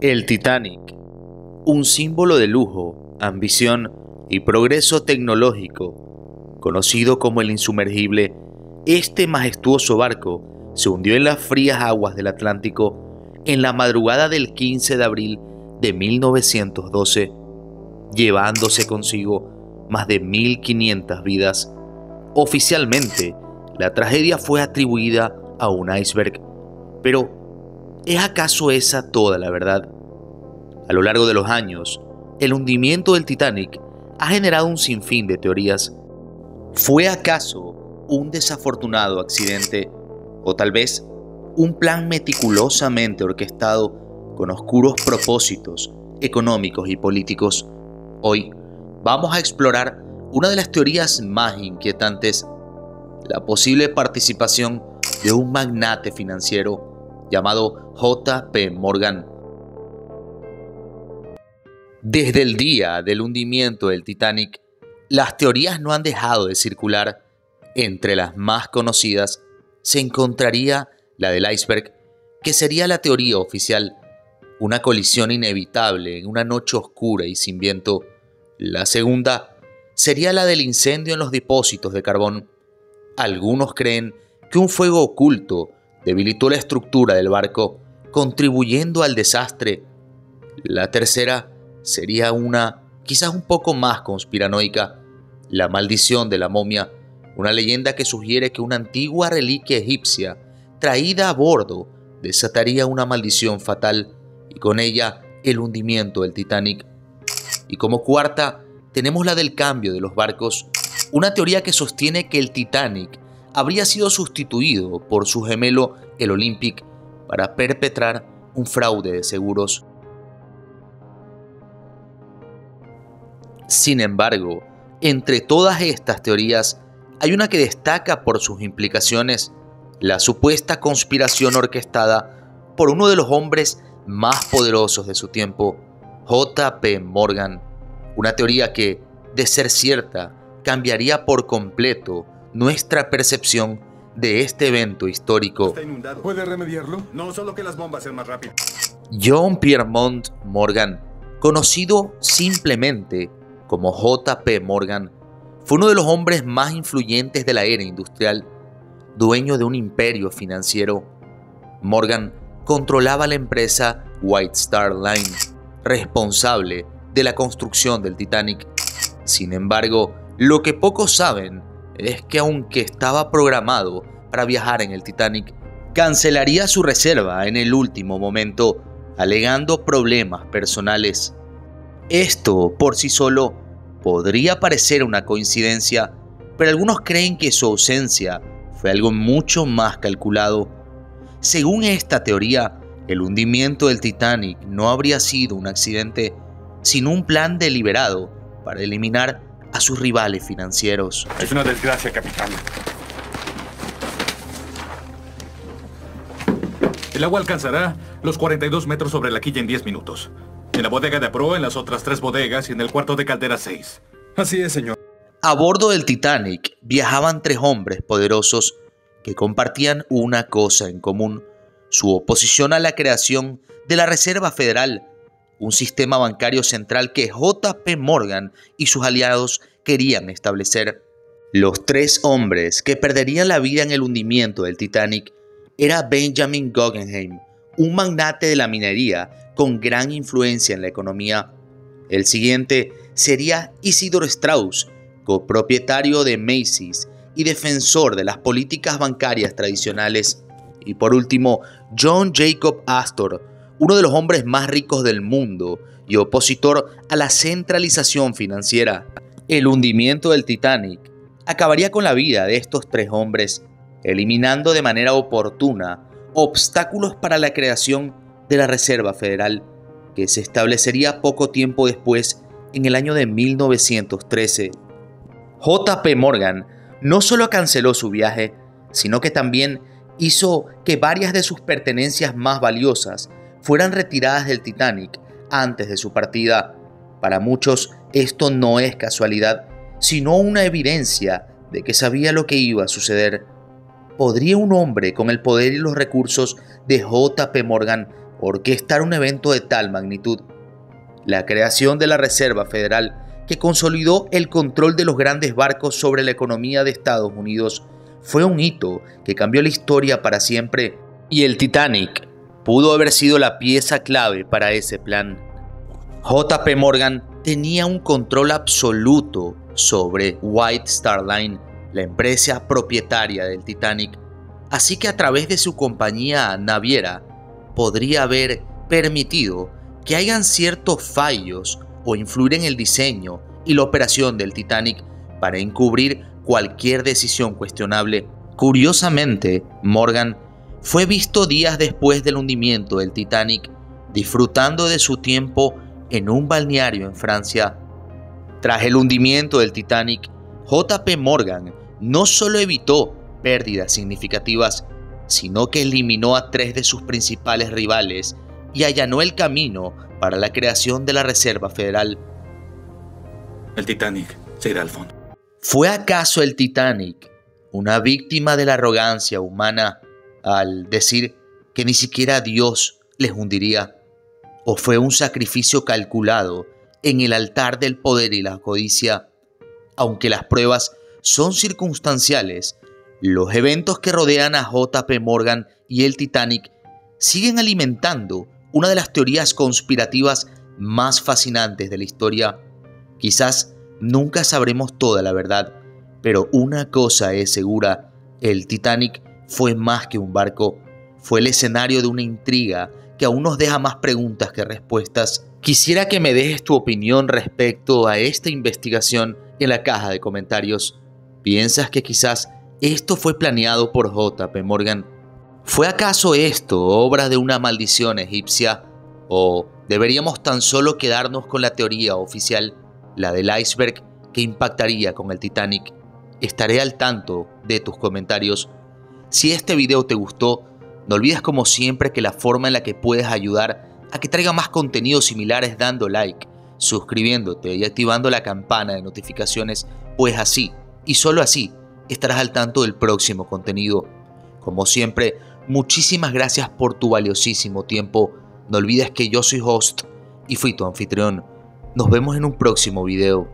El Titanic, un símbolo de lujo, ambición y progreso tecnológico, conocido como el insumergible, este majestuoso barco se hundió en las frías aguas del Atlántico en la madrugada del 15 de abril de 1912, llevándose consigo más de 1.500 vidas. Oficialmente, la tragedia fue atribuida a un iceberg, pero ¿es acaso esa toda la verdad? A lo largo de los años, el hundimiento del Titanic ha generado un sinfín de teorías. ¿Fue acaso un desafortunado accidente o tal vez un plan meticulosamente orquestado con oscuros propósitos económicos y políticos? Hoy vamos a explorar una de las teorías más inquietantes: la posible participación de un magnate financiero llamado J.P. Morgan. Desde el día del hundimiento del Titanic, las teorías no han dejado de circular. Entre las más conocidas se encontraría la del iceberg, que sería la teoría oficial, una colisión inevitable en una noche oscura y sin viento. La segunda sería la del incendio en los depósitos de carbón. Algunos creen que un fuego oculto debilitó la estructura del barco, contribuyendo al desastre. La tercera sería una, quizás un poco más conspiranoica: la maldición de la momia, una leyenda que sugiere que una antigua reliquia egipcia traída a bordo desataría una maldición fatal y con ella el hundimiento del Titanic. Y como cuarta tenemos la del cambio de los barcos, una teoría que sostiene que el Titanic habría sido sustituido por su gemelo, el Olympic, para perpetrar un fraude de seguros. Sin embargo, entre todas estas teorías, hay una que destaca por sus implicaciones: la supuesta conspiración orquestada por uno de los hombres más poderosos de su tiempo, J.P. Morgan. Una teoría que, de ser cierta, cambiaría por completo nuestra percepción de este evento histórico. Está inundado. ¿Puede remediarlo? No, solo que las bombas sean más rápidas. John Pierpont Morgan, conocido simplemente como J.P. Morgan, fue uno de los hombres más influyentes de la era industrial, dueño de un imperio financiero. Morgan controlaba la empresa White Star Line, responsable de la construcción del Titanic. Sin embargo, lo que pocos saben es que aunque estaba programado para viajar en el Titanic, cancelaría su reserva en el último momento, alegando problemas personales. Esto por sí solo podría parecer una coincidencia, pero algunos creen que su ausencia fue algo mucho más calculado. Según esta teoría, el hundimiento del Titanic no habría sido un accidente, sino un plan deliberado para eliminar a sus rivales financieros. Es una desgracia, capitán. El agua alcanzará los 42 metros sobre la quilla en 10 minutos. En la bodega de proa, en las otras 3 bodegas y en el cuarto de caldera 6. Así es, señor. A bordo del Titanic viajaban 3 hombres poderosos que compartían una cosa en común: su oposición a la creación de la Reserva Federal, un sistema bancario central que J.P. Morgan y sus aliados querían establecer. Los 3 hombres que perderían la vida en el hundimiento del Titanic era Benjamin Guggenheim, un magnate de la minería con gran influencia en la economía. El siguiente sería Isidor Straus, copropietario de Macy's y defensor de las políticas bancarias tradicionales. Y por último, John Jacob Astor, uno de los hombres más ricos del mundo y opositor a la centralización financiera. El hundimiento del Titanic acabaría con la vida de estos 3 hombres, eliminando de manera oportuna obstáculos para la creación de la Reserva Federal, que se establecería poco tiempo después, en el año de 1913. J.P. Morgan no solo canceló su viaje, sino que también hizo que varias de sus pertenencias más valiosas fueran retiradas del Titanic antes de su partida. Para muchos esto no es casualidad, sino una evidencia de que sabía lo que iba a suceder. ¿Podría un hombre con el poder y los recursos de J.P. Morgan orquestar un evento de tal magnitud. La creación de la Reserva Federal, que consolidó el control de los grandes barcos sobre la economía de Estados Unidos, fue un hito que cambió la historia para siempre, y el Titanic pudo haber sido la pieza clave para ese plan. J.P. Morgan tenía un control absoluto sobre White Star Line, la empresa propietaria del Titanic, así que a través de su compañía naviera podría haber permitido que hayan ciertos fallos o influir en el diseño y la operación del Titanic para encubrir cualquier decisión cuestionable. Curiosamente, Morgan fue visto días después del hundimiento del Titanic, disfrutando de su tiempo en un balneario en Francia. Tras el hundimiento del Titanic, J.P. Morgan no solo evitó pérdidas significativas, sino que eliminó a 3 de sus principales rivales y allanó el camino para la creación de la Reserva Federal. El Titanic se irá al fondo. ¿Fue acaso el Titanic una víctima de la arrogancia humana al decir que ni siquiera Dios les hundiría? ¿O fue un sacrificio calculado en el altar del poder y la codicia? Aunque las pruebas son circunstanciales, los eventos que rodean a J.P. Morgan y el Titanic siguen alimentando una de las teorías conspirativas más fascinantes de la historia. Quizás nunca sabremos toda la verdad, pero una cosa es segura: el Titanic fue más que un barco, fue el escenario de una intriga que aún nos deja más preguntas que respuestas. Quisiera que me dejes tu opinión respecto a esta investigación en la caja de comentarios. ¿Piensas que quizás esto fue planeado por J.P. Morgan? ¿Fue acaso esto obra de una maldición egipcia? ¿O deberíamos tan solo quedarnos con la teoría oficial, la del iceberg que impactaría con el Titanic? Estaré al tanto de tus comentarios. Si este video te gustó, no olvides como siempre que la forma en la que puedes ayudar a que traiga más contenido similar es dando like, suscribiéndote y activando la campana de notificaciones, pues así, y solo así, estarás al tanto del próximo contenido. Como siempre, muchísimas gracias por tu valiosísimo tiempo. No olvides que yo soy host y fui tu anfitrión. Nos vemos en un próximo video.